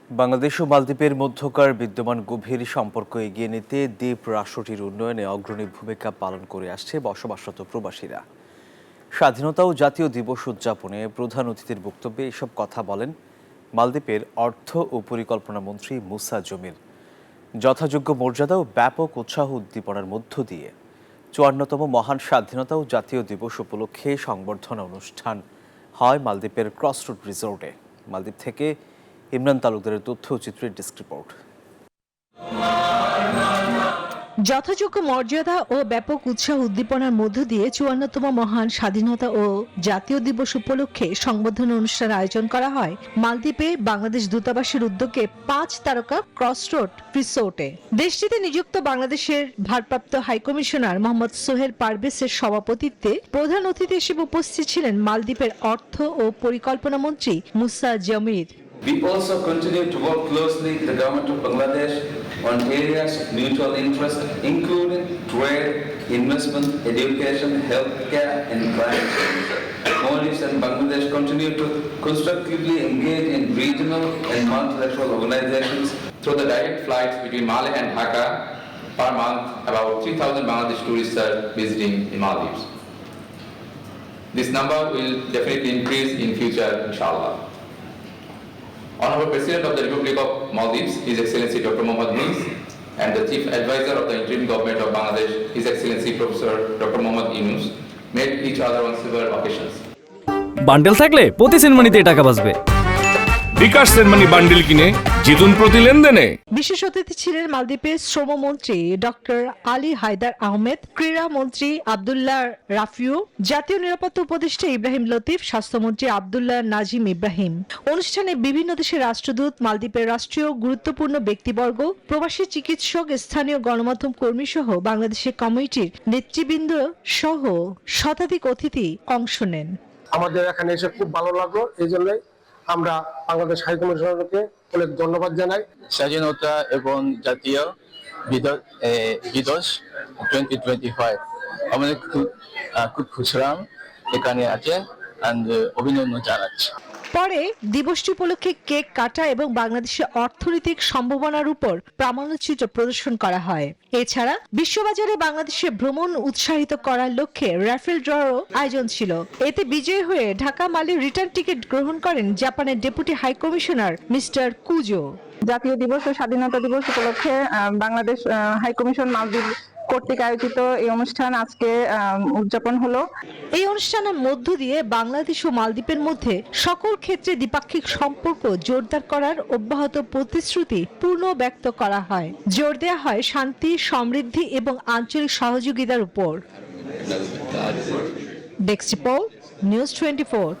বাংলাদেশ ও মালদ্বীপের মধ্যকার বিদ্যমান গভীর সম্পর্ক এগিয়ে নিতে দ্বীপ রাষ্ট্রটির উন্নয়নে অগ্রণী ভূমিকা পালন করে আসছে বসবাসরত প্রবাসীরা। স্বাধীনতা ও জাতীয় দিবস উদযাপনে প্রধান অতিথির বক্তব্যে এসব কথা বলেন মালদ্বীপের অর্থ ও পরিকল্পনা মন্ত্রী মুসা জমির। যথাযোগ্য মর্যাদা ও ব্যাপক উৎসাহ উদ্দীপনার মধ্য দিয়ে ৫৪তম মহান স্বাধীনতা ও জাতীয় দিবস উপলক্ষে সংবর্ধনা অনুষ্ঠান হয় মালদ্বীপের ক্রসরোড রিসোর্টে। মালদ্বীপ থেকে ইমরান তালুকদারের তথ্য ও চিত্রের ডেস্ক রিপোর্ট। যথাযোগ্য মর্যাদা ও ব্যাপক উৎসাহ উদ্দীপনার মধ্য দিয়ে ৫৪তম মহান স্বাধীনতা ও জাতীয় দিবস উপলক্ষে সংবর্ধনা অনুষ্ঠান আয়োজন করা হয় মালদ্বীপে বাংলাদেশ দূতাবাসের উদ্যোগে ৫ তারকা ক্রসরোড রিসোর্টে। দেশটিতে নিযুক্ত বাংলাদেশের ভারপ্রাপ্ত হাইকমিশনার মোহাম্মদ সোহেল পারভেজের সভাপতিত্বে প্রধান অতিথি হিসেবে উপস্থিত ছিলেন মালদ্বীপের অর্থ ও পরিকল্পনা মন্ত্রী মুসা জমির। We also continue to work closely with the government of Bangladesh on areas of mutual interest, including trade, investment, education, healthcare, and climate change. Maldives and Bangladesh continue to constructively engage in regional and multilateral organizations. Through the direct flights between Male and Dhaka, per month about 3,000 Bangladesh tourists are visiting in Maldives. This number will definitely increase in future, inshallah. Honorable President of the Republic of Maldives, His Excellency Dr. Mohammad Yunus, and the Chief Advisor of the Interim Government of Bangladesh, His Excellency Professor Dr. Mohammad Yunus, met each other on several occasions. Bundle থাকলে প্রতি সেনমানিতে টাকা বাঁচবে। বিকাশ send money bundle কিনে জিতুন প্রতি লেনদেনে। বিশেষ অতিথি ছিলেন মালদ্বীপের শ্রমমন্ত্রী ডক্টর আলী হায়দার আহমেদ, ক্রীড়া মন্ত্রী আব্দুল্লাহ রাফিউ, জাতীয় নিরাপত্তা উপদেষ্টা ইব্রাহিম লতিফ, স্বাস্থ্যমন্ত্রী আব্দুল্লাহ নাজিম ইব্রাহিম। অনুষ্ঠানে বিভিন্ন দেশের রাষ্ট্রদূত, মালদ্বীপের রাষ্ট্রীয় গুরুত্বপূর্ণ ব্যক্তিবর্গ, প্রবাসী চিকিৎসক, স্থানীয় গণমাধ্যম কর্মী সহ বাংলাদেশের কমিটির নেতৃবৃন্দ সহ শতাধিক অতিথি অংশ নেন। আমাদের এখানে এসে খুব ভালো লাগলো, এই জন্য আমরা বাংলাদেশ হাইকমিশনারকে অনেক ধন্যবাদ জানাই। স্বাধীনতা এবং জাতীয় দিবস 2025 আমাদের খুব খুশরাম এখানে আছে অভিনন্দন জানাচ্ছি। পরে দিবসটি উপলক্ষে কেক কাটা এবং বাংলাদেশের অর্থনৈতিক সম্ভাবনার উপর প্রামাণ্যচিত্র প্রদর্শন করা হয়। এছাড়া বিশ্ববাজারে বাংলাদেশে ভ্রমণ উৎসাহিত করার লক্ষ্যে র্যাফেল ড্রও আয়োজন ছিল। এতে বিজয়ী হয়ে ঢাকা মালে রিটার্ন টিকিট গ্রহণ করেন জাপানের ডেপুটি হাই কমিশনার মিস্টার কুজো। জাতীয় দিবস ও স্বাধীনতা দিবস উপলক্ষে বাংলাদেশ হাইকমিশন মালদ্বীপ কর্তৃক আয়োজিত এই অনুষ্ঠান আজকে উদযাপন হলো। এই অনুষ্ঠানের মধ্য দিয়ে বাংলাদেশ ও মালদ্বীপের মধ্যে সকল ক্ষেত্রে দ্বিপাক্ষিক সম্পর্ক জোরদার করার অব্যাহত প্রতিশ্রুতি পূর্ণ ব্যক্ত করা হয়। জোর দেওয়া হয় শান্তি, সমৃদ্ধি এবং আঞ্চলিক সহযোগিতার উপর। Desk report, news 24।